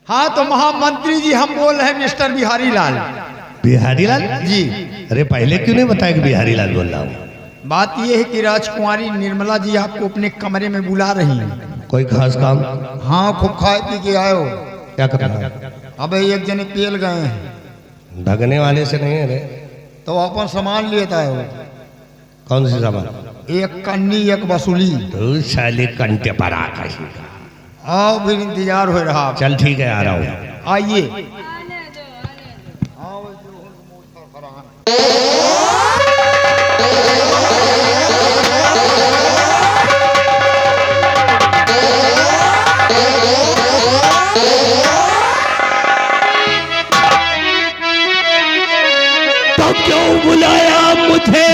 हाँ तो महामंत्री जी हम बोल रहे हैं मिस्टर बिहारी लाल। बिहारी लाल जी। अरे पहले क्यों नहीं बताया कि बिहारी लाल बोल रहा हूँ? बात यह है कि राजकुमारी निर्मला जी आपको अपने कमरे में बुला रही हैं। कोई खास काम? हाँ खूब खाए पी के आए हो। क्या करना? अब एक जने पेल गए हैं। भगने वाले से नहीं है रे। तो अपन सामान लेता है वो। कौन सी सामान? एक कन्नी एक वसूली। तो साले कंटे पर आ कहीं का। आओ फिर इंतजार हो रहा। चल ठीक है आ रहा हूँ। आइए। तो क्यों बुलाया मुझे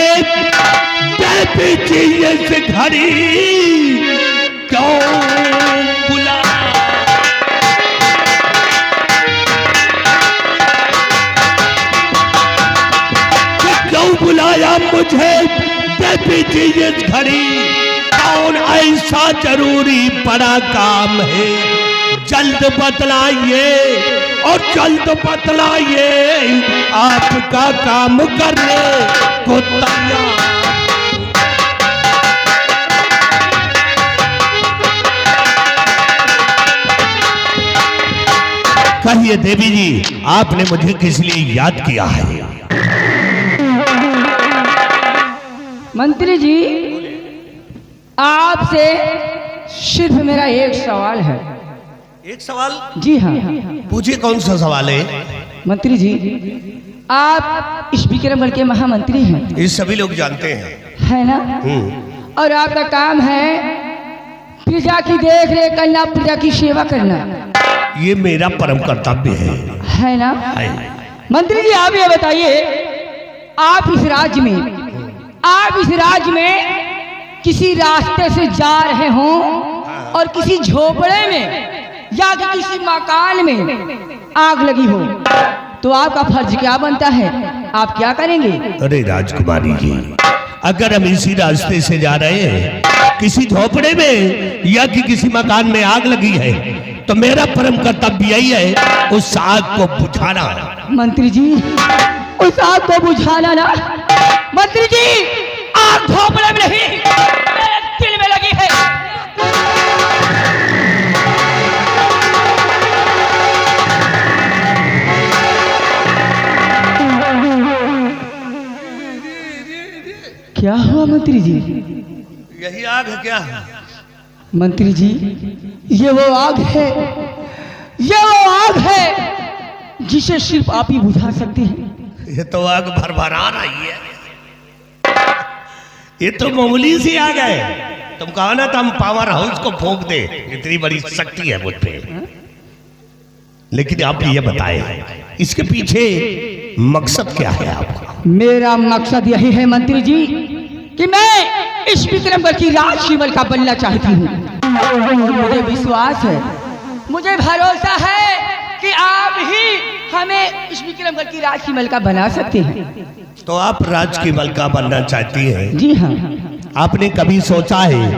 से घड़ी? क्यों बुला? क्यों बुलाया मुझे इस घड़ी? कौन ऐसा जरूरी बड़ा काम है? जल्द बतलाइए और जल्द बतलाइए, आपका काम करने को तैयार। कहिए देवी जी, आपने मुझे किस लिए याद किया है? मंत्री जी, आपसे सिर्फ मेरा एक सवाल है। एक सवाल? जी हाँ। पूछिए कौन सा सवाल है? मंत्री जी, आप इस विक्रमगढ़ के महामंत्री हैं। ये सभी लोग जानते हैं। है ना? और आपका काम है प्रजा की देख रेख करना, प्रजा की सेवा करना। ये मेरा परम कर्तव्य है ना? मंत्री जी आप ये बताइए, आप इस राज्य में किसी रास्ते से जा रहे हों और किसी झोपड़े में या किसी मकान में आग लगी हो, तो आपका फर्ज क्या बनता है? आप क्या करेंगे? अरे राजकुमारी जी, अगर हम इसी रास्ते से जा रहे हैं, किसी झोपड़े में या कि किसी मकान में आग लगी है, तो मेरा परम कर्तव्य यही है उस आग को बुझाना। मंत्री जी, उस आग को बुझाना ना? मंत्री जी, आग झोपड़े में नहीं, मेरे दिल में लगी है। क्या हुआ मंत्री जी? यही आग है क्या? मंत्री जी, ये वो आग है जिसे सिर्फ आप ही बुझा सकते हैं। ये तो आग भरभरा रही है। ये तो मामूली सी आग है। तुम कहा ना हम पावर हाउस को फूंक दे, इतनी बड़ी शक्ति है मुझ पे। लेकिन आप ये बताएं, इसके पीछे मकसद क्या है आपका? मेरा मकसद यही है मंत्री जी कि मैं इस विक्रमगढ़ की राजशिमल का बनना चाहती हूँ। मुझे विश्वास है, मुझे भरोसा है कि आप ही हमें इस विक्रमगढ़ की राजशिमल का बना सकते हैं। तो आप राज की मलका बनना चाहती हैं? जी हाँ। आपने कभी सोचा है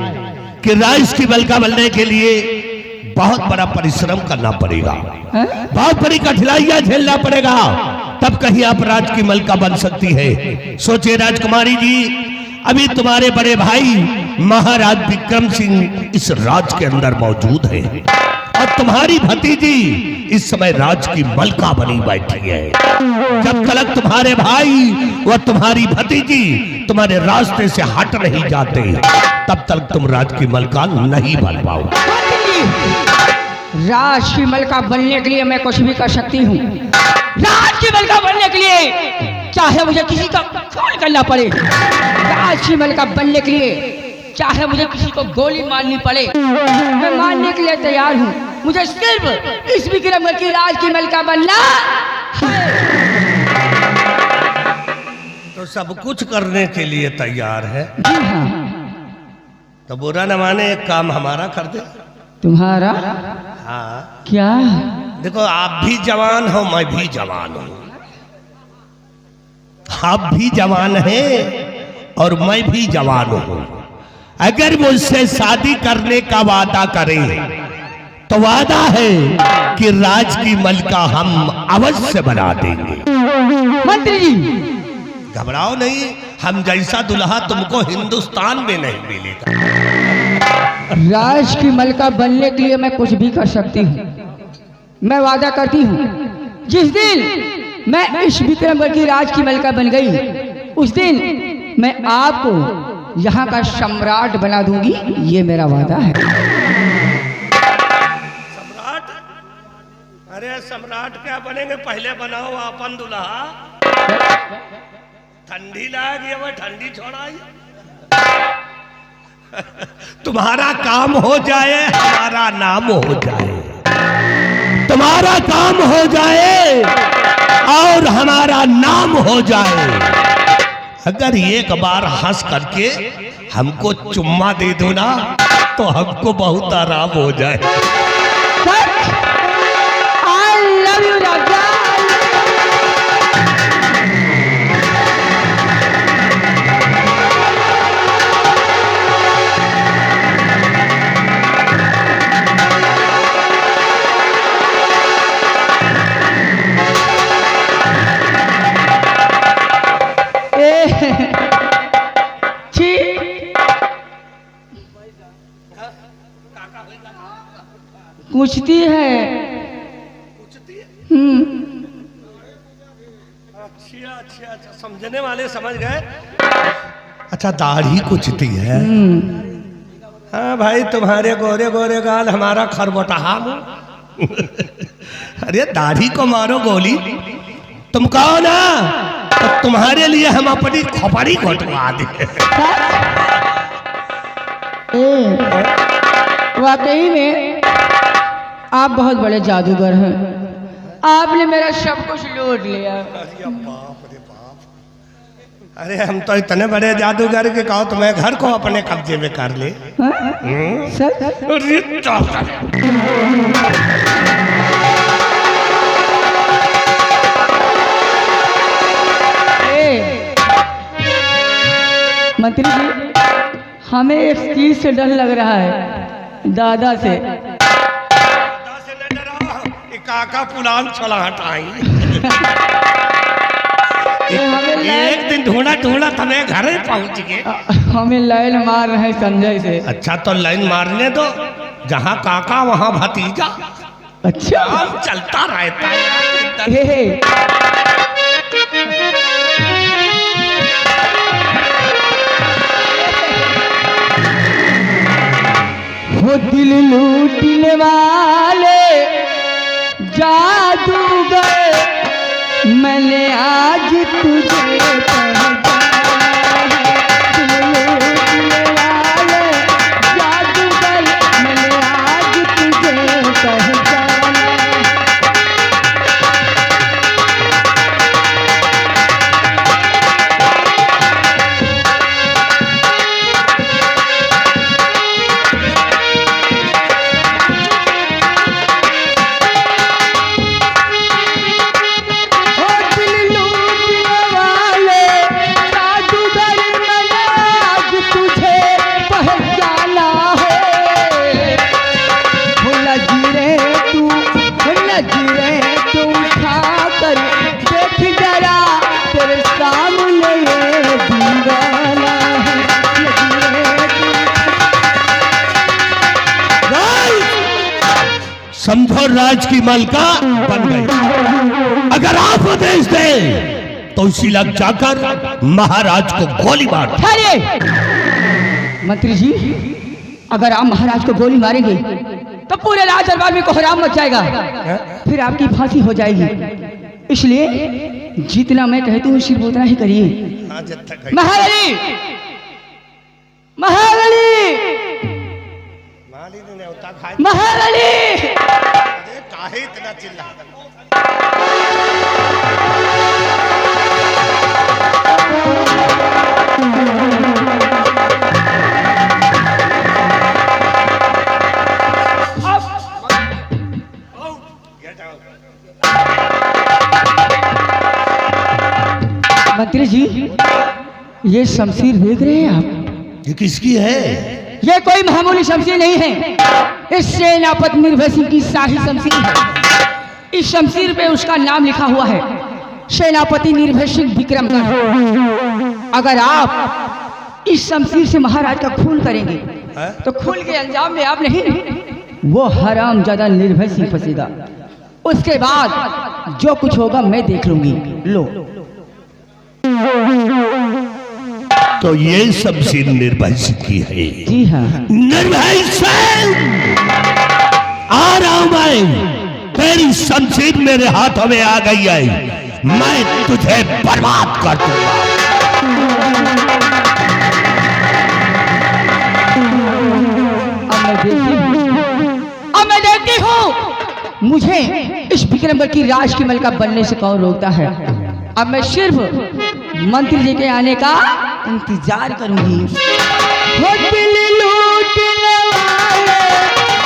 कि राज की मलका बनने के लिए बहुत बड़ा परिश्रम करना पड़ेगा, बहुत बड़ी कठिनाइयां झेलना पड़ेगा, तब कहीं आप राज की मलका बन सकती है? सोचिए राजकुमारी जी, अभी तुम्हारे बड़े भाई महाराज विक्रम सिंह इस राज के अंदर मौजूद है और तुम्हारी भतीजी इस समय राज की मलका बनी बैठी है। जब तक तुम्हारे भाई व तुम्हारी भतीजी तुम्हारे रास्ते से हट नहीं जाते, तब तक तुम राज की मलका नहीं बन पाओगे। राज की मलका बनने के लिए मैं कुछ भी कर सकती हूँ। राज की मलका बनने के लिए चाहे मुझे किसी का खून करना पड़े, राज की मलका बनने के लिए चाहे मुझे किसी को गोली मारनी पड़े, मैं मारने के लिए तैयार हूँ। मुझे सिर्फ इस विक्रमगढ़ की राज की मलका बनना है। तो सब कुछ करने के लिए तैयार है? जी हाँ। तो बुरा न माने, एक काम हमारा कर दे। तुम्हारा? हाँ। क्या? देखो, आप भी जवान हो, मैं भी जवान हूं। आप भी जवान हैं और मैं भी जवान हूं। अगर मुझसे शादी करने का वादा करें तो वादा है कि राज की मलका हम अवश्य बना देंगे। मंत्री जी, घबराओ नहीं, हम जैसा दुल्हा तुमको हिंदुस्तान में नहीं मिलेगा। राज की मलका बनने के लिए मैं कुछ भी कर सकती हूँ। मैं वादा करती हूँ, जिस दिन मैं इस विक्रमगढ़ की राज की मलका बन गई, उस दिन मैं आपको यहाँ का सम्राट बना दूंगी। ये मेरा वादा है। सम्राट? अरे सम्राट क्या बनेंगे, पहले बनाओ अपन दुल्हा। ठंडी लागी, वो ठंडी छोड़ाई। तुम्हारा काम हो जाए, हमारा नाम हो जाए। तुम्हारा काम हो जाए और हमारा नाम हो जाए। अगर एक बार हंस करके हमको चुम्मा दे दो ना, तो हमको बहुत आराम हो जाए। I love you, राजा। पूछती है। अच्छा, समझने वाले समझ गए। अच्छा, दाढ़ी कुचती है। हाँ भाई, तुम्हारे गोरे गोरे गाल, हमारा खरबोटहा मुंह। अरे दाढ़ी को मारो गोली, तुम कहो ना, तो तुम्हारे लिए हम अपनी खोपड़ी घोटवा दे। वाकई में आप बहुत बड़े जादूगर हैं। आपने मेरा सब कुछ लूट लिया। अरे बाप रे बाप। अरे हम तो इतने बड़े जादूगर के कहो तुम्हें घर को अपने कब्जे में कर ले। मंत्री जी, हमें एक चीज से डर लग रहा है, दादा से। काका पुलान चला हटाई। एक दिन ढूंढा ढूंढा तुम्हें घर पहुंच गए। हमें लाइन मार रहे हैं संजय से। अच्छा, तो लाइन मारने दो, जहाँ काका वहाँ भतीजा। अच्छा, काम चलता रहता है। वो दिल लूटने वाले जादूगर, मैंने आज तुझे पहचाना है। दिल लूटने वाले जादूगर, मैंने आज तुझे पहचाना। समझो, राज की मलका बन गई। अगर आप आदेश दें तो इसी लग जाकर महाराज को गोली मार। मंत्री जी, अगर आप महाराज को गोली मारेंगे तो पूरे राज दरबार में कोहराम मच जाएगा, फिर आपकी फांसी हो जाएगी। इसलिए जितना मैं कहती हूँ सिर्फ उतना ही करिए। महारानी, महारानी, महारानी, काहे इतना चिल्ला? मंत्री जी, ये शमशीर देख रहे हैं आप? ये किसकी है? ये कोई मामूली शमशीर नहीं है, इस सेनापति निर्भय सिंह की शाही शमशीर है। इस शमशीर पे उसका नाम लिखा हुआ है, सेनापति निर्भय सिंह विक्रमगढ़। अगर आप इस शमशीर से महाराज का खून करेंगे तो खून के अंजाम में आप नहीं, वो हरामजादा निर्भय सिंह फंसेगा। उसके बाद जो कुछ होगा मैं देख लूंगी। लो। तो ये शमशीर निर्भय सिंह की है। जी हाँ। निर्भय सिंह, आ रहा हूं मैं, तेरी शमशीर मेरे हाथों में आ गई है, मैं तुझे बर्बाद कर दूंगा। अब मैं देखती हूँ मुझे इस विक्रमगढ़ की राज की मलिका बनने से कौन रोकता है। अब मैं सिर्फ मंत्री जी के आने का इंतजार करूंगी। हो दिल लूटने वाले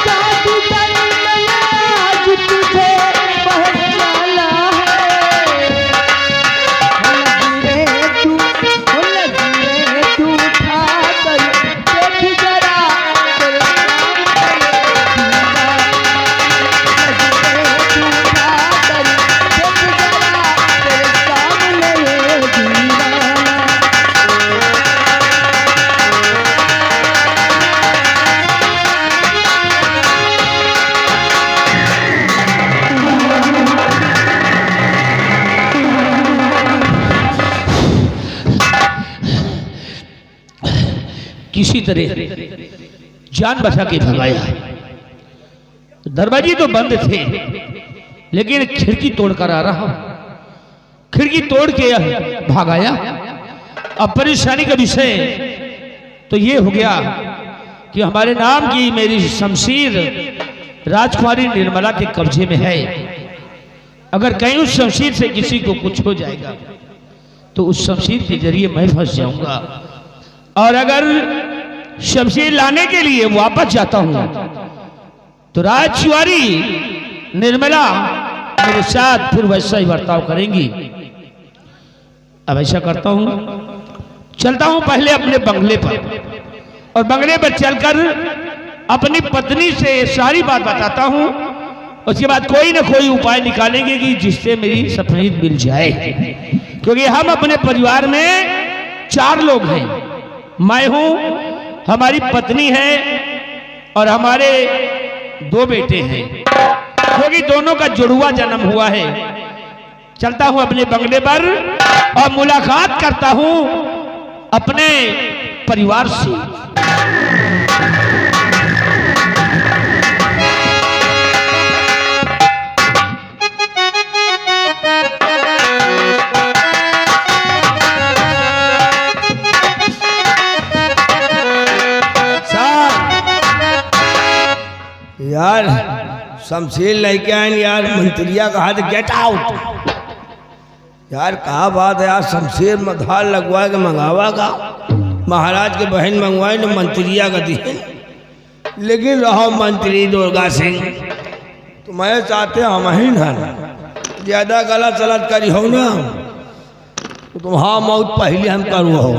जादू करने आज तुझे पहचाना है। हो लगी रे तू उठा कर देख जरा तेरे किसी तरह जान बचा के भगाया। दरवाजे तो बंद थे, लेकिन खिड़की तोड़कर आ रहा, खिड़की तोड़ के भागाया। अब परेशानी का विषय तो ये हो गया कि हमारे नाम की मेरी शमशीर राजकुमारी निर्मला के कब्जे में है। अगर कहीं उस शमशीर से किसी को कुछ हो जाएगा तो उस शमशीर के जरिए मैं फंस जाऊंगा, और अगर शमशीर लाने के लिए वापस जाता हूं तो राजकुमारी निर्मला मेरे साथ फिर वैसा ही बर्ताव करेंगी। अब ऐसा करता हूं, चलता हूं पहले अपने बंगले पर, और बंगले पर चलकर अपनी पत्नी से सारी बात बताता हूं। उसके बाद कोई ना कोई उपाय निकालेंगे कि जिससे मेरी सफेद मिल जाए, क्योंकि हम अपने परिवार में 4 लोग हैं। मैं हूं, हमारी पत्नी है और हमारे 2 बेटे हैं, क्योंकि दोनों का जुड़वा जन्म हुआ है। चलता हूं अपने बंगले पर और मुलाकात करता हूं अपने परिवार से। यार शमशीर लेके आए यार, मंत्रिया कहा था गेट आउट। यार कहा बात है यार, शमशीर मधार लगवा के मंगावा का, महाराज के बहन मंगवाए न मंत्रिया का दी। लेकिन रहो मंत्री दुर्गा सिंह, तुम्हें चाहते हम ही ना ज्यादा गलत सलत करी हो ना तो तुम्हारा मौत पहले हम करू हो।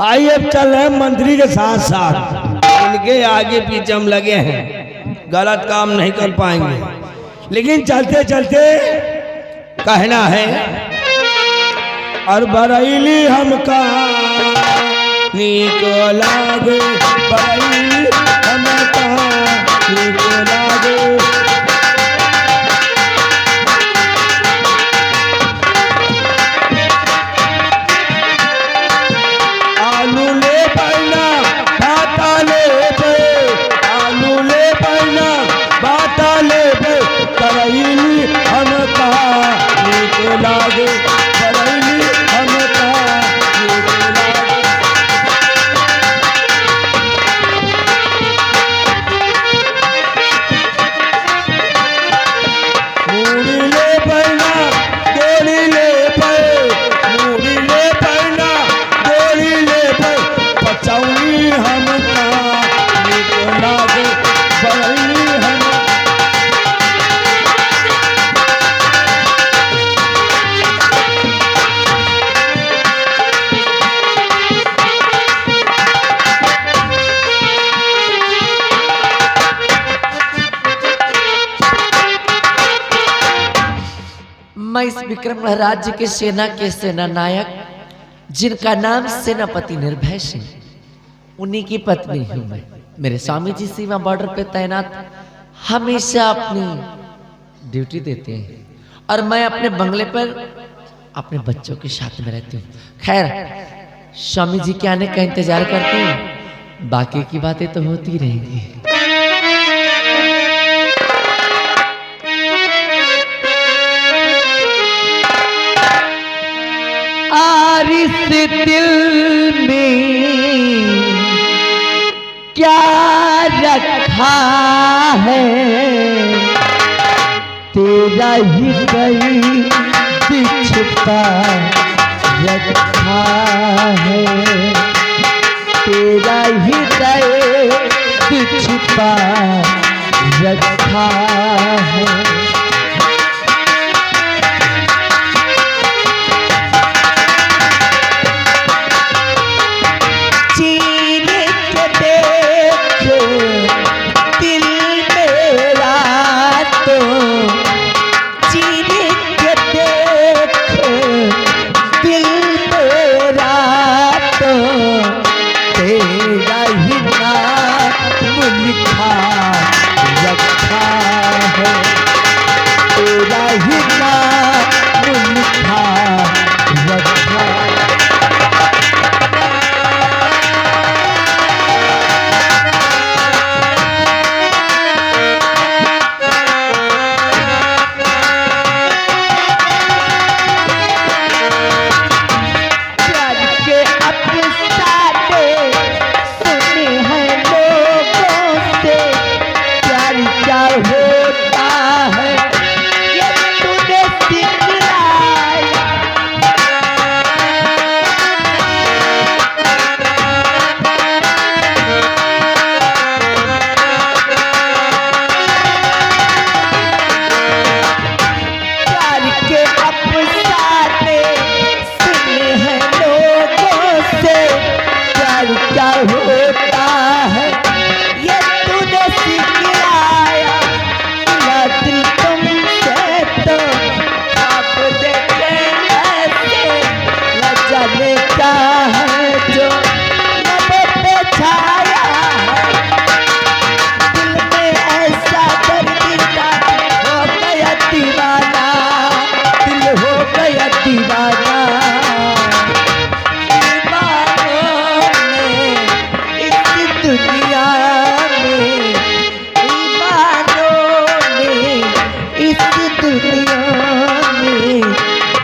आइए अब चल रहे मंत्री के साथ साथ, इनके आगे पीछे हम लगे हैं, गलत काम नहीं कर पाएंगे। लेकिन चलते चलते कहना है, और बरैली हमका नीक लागे, बरैली हमका नीक लागे। आलू ले पैना बाता ले पे, आलू ले पैना बाता ले पे, बरैली हमका नीक लागे, बरैली हमका नीक लागे। मैं इस विक्रम राज्य के सेना के सेना नायक जिनका नाम सेनापति निर्भय सिंह, उन्हीं की पत्नी हूं मैं। मेरे स्वामी जी सीमा बॉर्डर पे तैनात हमेशा अपनी ड्यूटी देते हैं और मैं अपने बंगले पर अपने बच्चों के साथ में रहती हूँ। खैर, स्वामी जी के आने का इंतजार करती हूँ, बाकी की बातें तो होती रहेंगी। और इस दिल में क्या रखा है, तेरा ही कहीं छिपा रखा है, तेरा ही कहीं छिपा रखा है।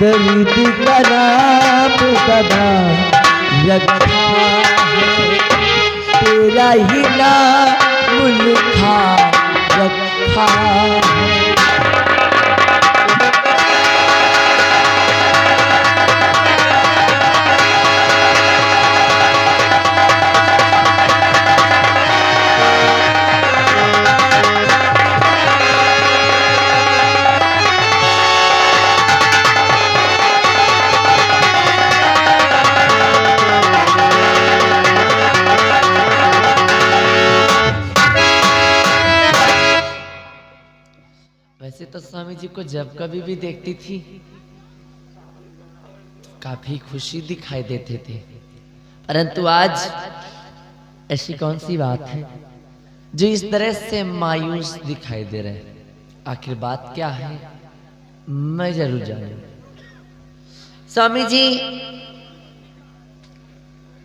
दर्द का नाम बना रखा है, तेरा ही नाम लिखा रखा है। वैसे तो स्वामी जी को जब कभी भी देखती थी काफी खुशी दिखाई देते थे, परंतु आज ऐसी कौन सी बात है जो इस तरह से मायूस दिखाई दे रहे हैं? आखिर बात क्या है, मैं जरूर जानूं। स्वामी जी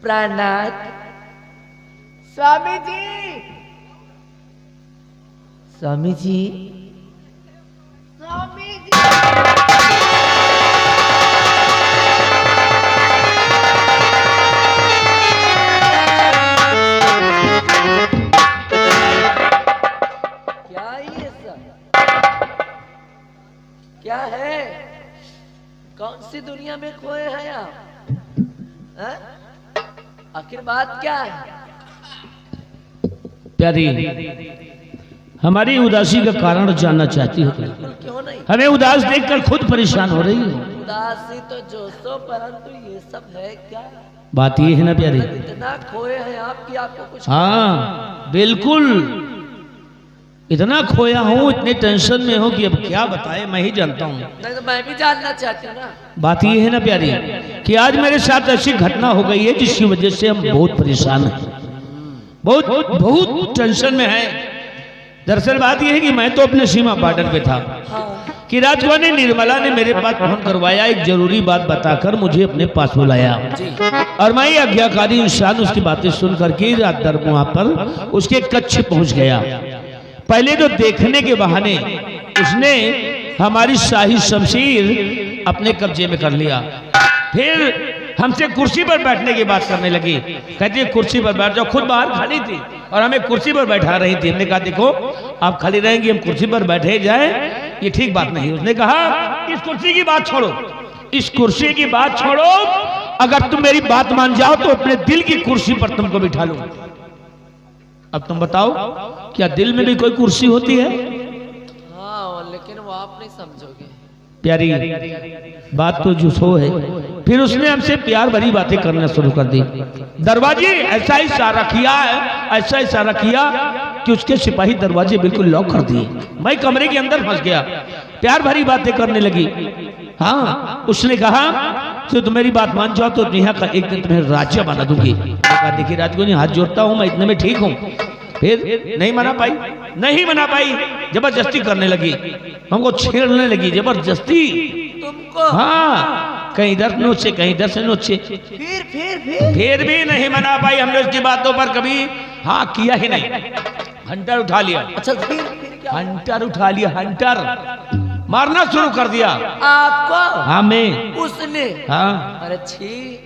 प्राणात। स्वामी जी, स्वामी जी, स्वामी जी। क्या ये सब क्या है? कौन सी दुनिया में खोए हैं आप? हैं? आखिर बात क्या है? प्यारी, हमारी उदासी का कारण जानना चाहती हो? क्यों नहीं? हमें उदास देखकर खुद परेशान हो रही है। उदासी तो जो सो, परंतु ये सब है क्या? बात ये है ना प्यारी, इतना खोए हैं आप कि आपको कुछ। हाँ बिल्कुल, इतना खोया हूँ, इतने टेंशन में हूँ कि अब क्या बताए, मैं ही जानता हूँ। नहीं तो मैं भी जानना चाहती हूँ ना। बात ये है ना प्यारी कि आज मेरे साथ ऐसी घटना हो गई है जिसकी वजह से हम बहुत परेशान हैं, बहुत बहुत टेंशन में हैं। दरअसल बात यह है कि मैं तो अपने सीमा बॉर्डर पे था कि राजकुमार ने निर्मला ने मेरे पास फोन करवाया, एक जरूरी बात बताकर मुझे अपने पास बुलाया और मैं ये आज्ञाकारी इंसान उसकी बातें सुन करके रात दर वहां पर उसके कक्ष पहुंच गया। पहले तो देखने के बहाने उसने हमारी शाही शमशीर अपने कब्जे में कर लिया, फिर हमसे कुर्सी पर बैठने की बात करने लगी। कहती है कुर्सी पर बैठ जाओ, खुद बाहर खड़ी थी और हमें कुर्सी पर बैठा रही थी। हमने कहा देखो आप खड़ी रहेंगी, हम कुर्सी पर बैठे जाए, ये ठीक बात नहीं। उसने कहा इस कुर्सी की बात छोड़ो, इस कुर्सी की बात छोड़ो, अगर तुम मेरी बात मान जाओ तो अपने दिल की कुर्सी पर तुमको बिठा लूं। अब तुम बताओ क्या दिल में भी कोई कुर्सी होती है? हाँ, लेकिन वो आप नहीं समझोगे। प्यारी बात तो जो सो है। फिर उसने हमसे प्यार भरी बातें करना शुरू कर दी। दरवाजे ऐसा इशारा किया है, ऐसा इशारा किया कि उसके सिपाही दरवाजे बिल्कुल लॉक कर दिए। मैं कमरे के अंदर फंस गया, प्यार भरी बातें करने लगी। हाँ, उसने कहा तो तुम मेरी बात मान जाओ तो यहाँ का एक दिन तुम्हें राज्य बना दूंगी। कहा देखिए राजकुमारी हाथ जोड़ता हूँ, मैं इतने में ठीक हूँ। फिर नहीं मना पाई, जबरदस्ती करने लगी, हमको छेड़ने लगी जबरदस्ती। तुमको? हाँ, कहीं इधर नोचे कहीं इधर से नोचे। फिर भी नहीं मना पाई। हमने उसकी बातों पर कभी हाँ किया ही नहीं। हंटर उठा लिया। अच्छा फिर क्या? हंटर उठा लिया, हंटर मारना शुरू कर दिया। आपको? हाँ मैं। उसने? हाँ। अरे छी।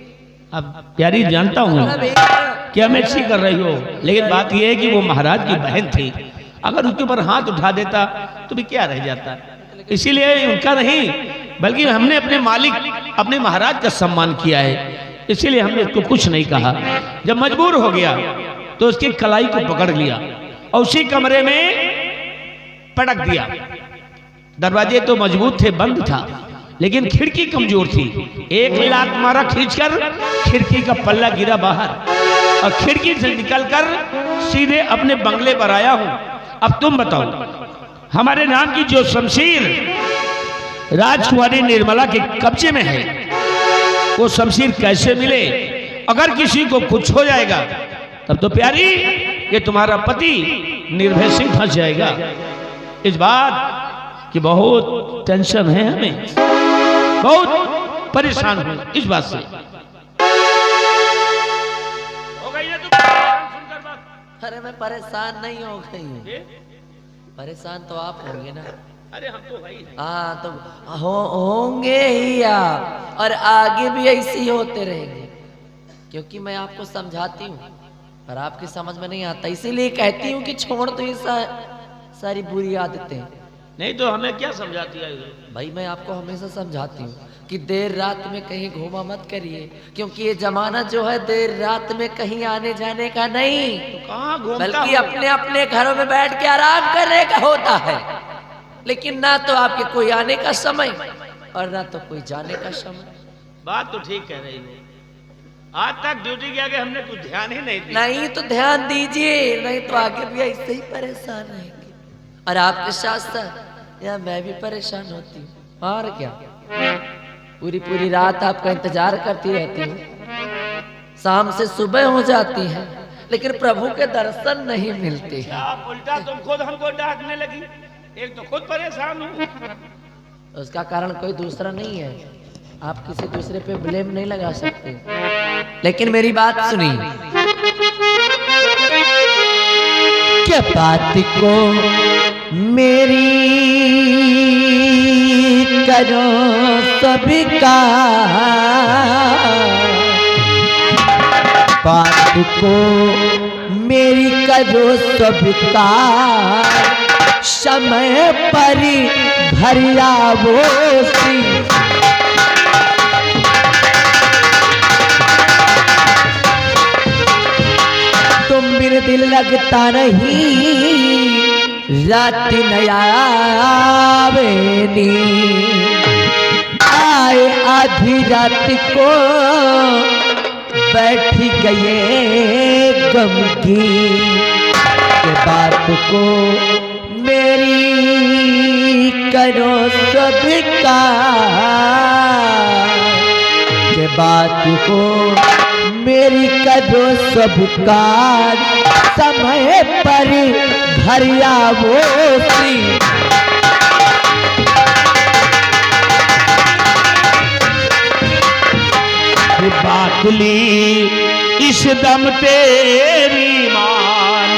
अब प्यारी जानता हूँ क्या मैं अच्छी कर रही हो, लेकिन बात यह है कि वो महाराज की बहन थी, अगर उसके ऊपर हाथ उठा देता तो भी क्या रह जाता। इसीलिए उनका नहीं बल्कि हमने अपने मालिक अपने महाराज का सम्मान किया है, इसीलिए हमने उसको कुछ नहीं कहा। जब मजबूर हो गया तो उसकी कलाई को पकड़ लिया और उसी कमरे में पटक दिया। दरवाजे तो मजबूत थे, बंद था, लेकिन खिड़की कमजोर थी। एक लात मारा खींचकर, खिड़की का पल्ला गिरा बाहर और खिड़की से निकलकर सीधे अपने बंगले पर आया हूं। अब तुम बताओ हमारे नाम की जो शमशीर राजकुमारी निर्मला के कब्जे में है, वो शमशीर कैसे मिले? अगर किसी को कुछ हो जाएगा तब तो प्यारी ये तुम्हारा पति निर्भय सिंह फंस जाएगा। इस बात की बहुत टेंशन है, हमें बहुत परेशान हूं इस बात से। हो गई है सुनकर बात? अरे मैं परेशान नहीं हो गई हूँ, परेशान तो आप होंगे ना। अरे हम तो भाई हाँ तो होंगे ही आप, और आगे भी ऐसे ही होते रहेंगे, क्योंकि मैं आपको समझाती हूँ पर आपकी समझ में नहीं आता, इसीलिए कहती हूँ कि छोड़ दो ये सारी बुरी आदतें। नहीं तो हमें क्या समझाती है? भाई मैं आपको हमेशा समझाती हूँ कि देर रात में कहीं घूमा मत करिए, क्योंकि ये जमाना जो है देर रात में कहीं आने जाने का नहीं, तो कहाँ घूमता बल्कि हूँ? अपने अपने घरों में बैठ के आराम करने का होता है। लेकिन ना तो आपके कोई आने का समय और ना तो कोई जाने का समय। बात तो ठीक कह रही हो, आज तक ड्यूटी के आगे हमने कुछ ध्यान ही नहीं दिया। नहीं तो ध्यान दीजिए, नहीं तो आगे भी ऐसे ही परेशान रहेंगे, और आपके साथ साथ या मैं भी परेशान होती हूँ। और क्या, पूरी पूरी रात आपका इंतजार करती रहती हूँ, शाम से सुबह हो जाती है लेकिन प्रभु के दर्शन नहीं मिलते हैं। आप उल्टा तुम खुद हमको डांटने लगी, एक तो खुद परेशान हूँ। उसका कारण कोई दूसरा नहीं है, आप किसी दूसरे पे ब्लेम नहीं लगा सकते। लेकिन मेरी बात सुनिए, क्या बात को मेरी करो सबका, बात को मेरी करो सबका, समय पर भरिया वो सी। तुम बिन दिल लगता नहीं, रात नया आवेनी, आए आधी रात को बैठ गए गम की, के बात को मेरी करो स्वीकार के बात को मेरी करो स्वीकार समय पर घर आवो सी बात ली इस दम तेरी मान,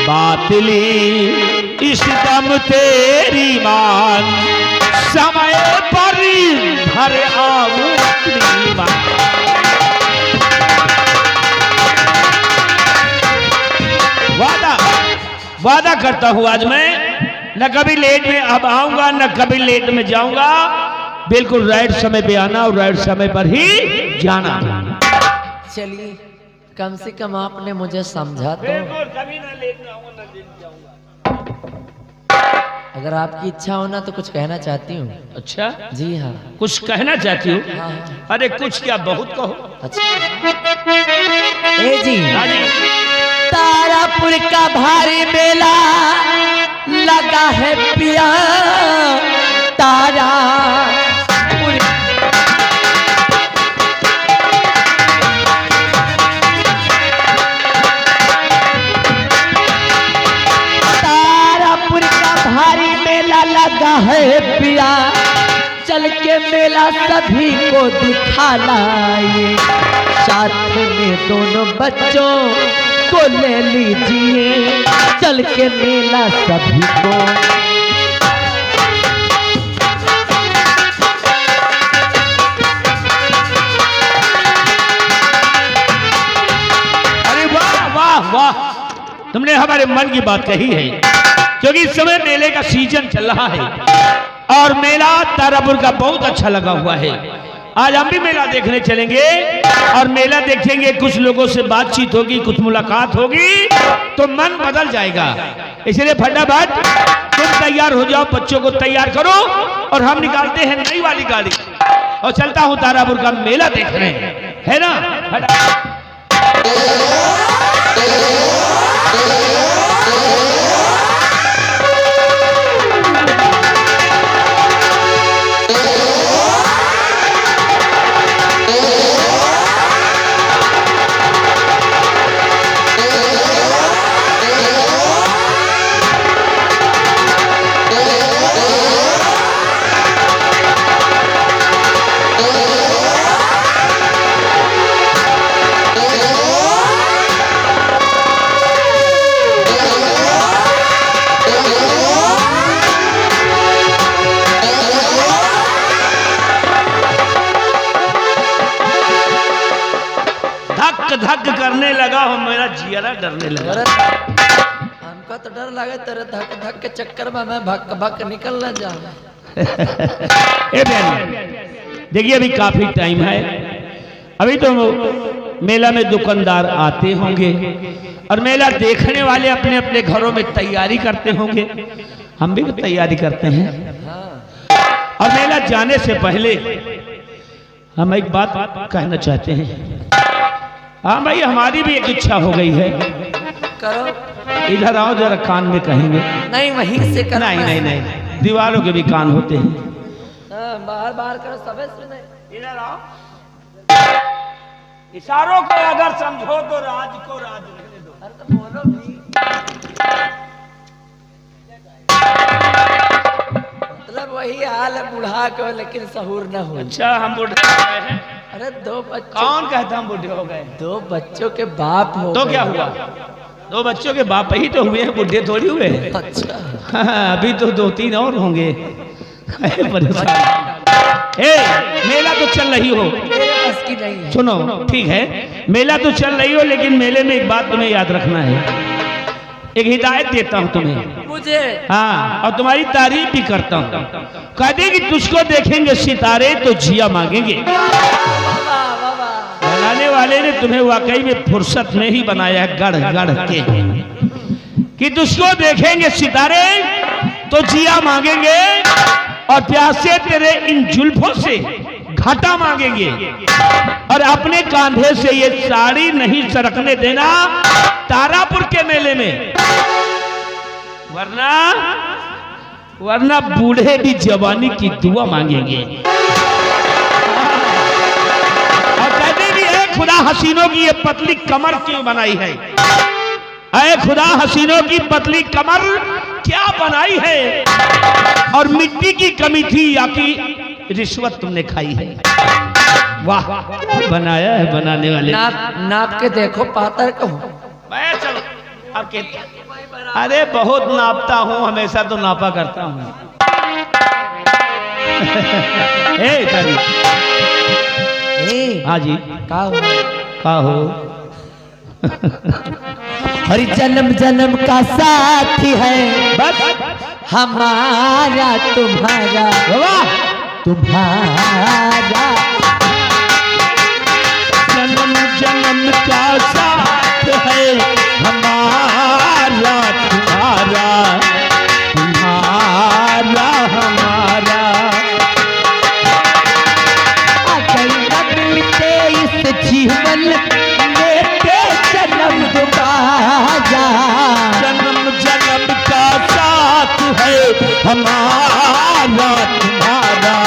बात ली इस दम तेरी मान, समय पर घर आऊं तेरी मान। वादा करता हूं आज मैं न कभी लेट में अब आऊंगा न कभी लेट में जाऊंगा, बिल्कुल राइट समय पे आना और राइट समय पर ही जाना। चलिए कम से कम आपने मुझे समझा तो। कभी ना लेट में आऊंगा ना लेट जाऊंगा। अगर आपकी इच्छा हो ना तो कुछ कहना चाहती हूँ। अच्छा जी हाँ। कुछ कहना चाहती हूँ? हाँ। अरे कुछ क्या बहुत कहो। अच्छा ए जी, हाँ जी। तारापुर का भारी मेला लगा है पिया, तारापुर तारापुर का भारी मेला लगा है पिया, चल के मेला सभी को दिखा लाए, साथ में दोनों बच्चों को ले लीजिए, चल के मेला सभी को। अरे वाह वाह वाह, तुमने हमारे मन की बात कही है, क्योंकि इस समय मेले का सीजन चल रहा है और मेला तारापुर का बहुत अच्छा लगा हुआ है। आज हम भी मेला देखने चलेंगे और मेला देखेंगे, कुछ लोगों से बातचीत होगी, कुछ मुलाकात होगी तो मन बदल जाएगा। इसलिए फटाफट तुम तैयार हो जाओ, बच्चों को तैयार करो और हम निकालते हैं नई वाली गाड़ी और चलता हूं तारापुर का मेला देखने, है ना? धक करने लगा हो, मेरा जियारा डरने लगा। हमको तो डर लगे तेरे धक धक के चक्कर में मैं भक भक निकल न जाऊं। ए बहन देखिए, अभी काफी टाइम है, अभी तो मेला में दुकानदार आते होंगे और मेला देखने वाले अपने अपने घरों में तैयारी करते होंगे, हम भी तो तैयारी करते हैं। और मेला जाने से पहले हम एक बात कहना चाहते हैं। हाँ भाई, हमारी भी एक इच्छा हो गई है। करो। इधर आओ, जरा कान में कहेंगे। नहीं वहीं से करो। नहीं नहीं नहीं, दीवारों के भी कान होते हैं। बाहर बाहर करो, सबे सुने। इधर आओ। इशारों को अगर समझो तो राज को राज रहने दो। अरे तो बोलो भी। मतलब वही हाल है बूढ़ा को, लेकिन सहूर न हो। अच्छा, हम बूढ़े हो गए हैं? अरे दो बच्चों, कौन कहता हम बूढ़े हो गए? दो बच्चों के बाप हो तो गए। क्या हुआ? दो बच्चों के बाप ही तो हुए हैं, बूढ़े थोड़ी हुए हैं। अच्छा। हाँ, अभी तो 2-3 और होंगे। मेला तो चल रही हो, मेरे बस की नहीं है। सुनो, ठीक है, मेला तो चल रही हो, लेकिन मेले में एक बात तुम्हें याद रखना है। एक हिदायत देता हूं तुम्हें। मुझे? हाँ, और तुम्हारी तारीफ भी करता हूँ। कहते कि तुझको देखेंगे सितारे तो जिया मांगेंगे। बनाने वाले ने तुम्हें वाकई में फुर्सत में ही बनाया है, गढ़ गढ़ के, कि तुझको देखेंगे सितारे तो जिया मांगेंगे और प्यासे तेरे इन जुल्फों से घाटा मांगेंगे, और अपने कांधे से ये साड़ी नहीं सरकने देना तारापुर के मेले में, वरना वरना बूढ़े भी जवानी की दुआ मांगेंगे और कहते भी है खुदा हसीनों की ये पतली कमर क्यों बनाई है, अरे खुदा हसीनों की पतली कमर क्या बनाई है, और मिट्टी की कमी थी या कि रिश्वत तुमने खाई है। वाह बनाया है बनाने वाले। नाप के देखो पातर को। मैं चलो अब के अरे बहुत नापता हूँ, हमेशा तो नापा करता हूँ। हाँ जी का हो हरि जन्म जन्म का साथी है बस हमारा तुम्हारा तुम्हारा जन्म जन्म का साथ है हमारा तुम्हारा तुम्हारा हमारा। मिलते इस जीवन लेते जन्म दोबारा, जन्म जन्म का साथ है हमारा तुम्हारा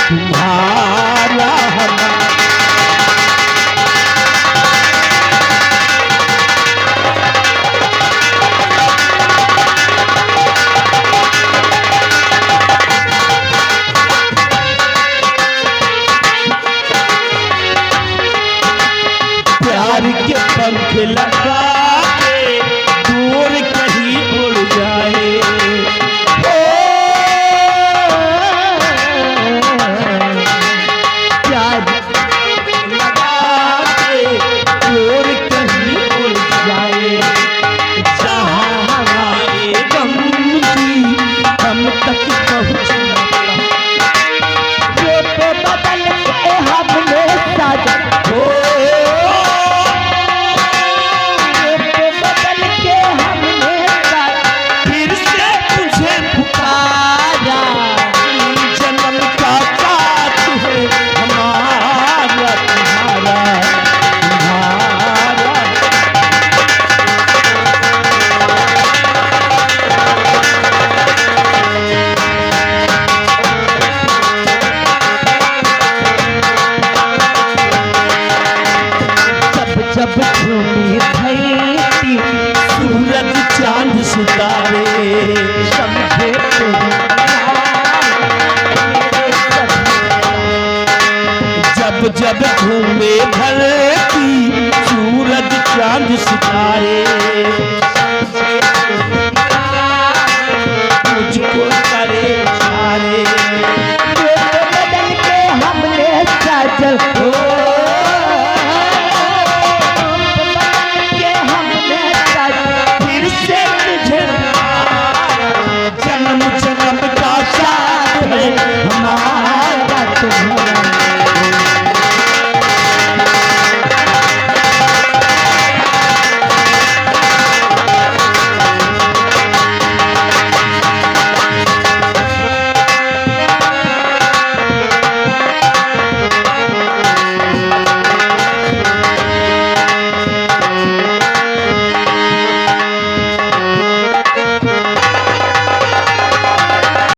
तुम्हारा हमारा। प्यार के पंख लगा के दूर कहीं उड़ जाए, प्यार लगा के दूर कहीं उड़ जाए, जहाँ हमारे गम की हम तक पहुँच न पाए। तो बदल के हमने साजा फिर से तुझे पुकारा, जन्म का साथ है हमारा तुम्हारा तुम्हारा। जब जब झूमी धरती सूरज चांद सितारे समझे जब जब घूमे धरती सूरज चांद सितारे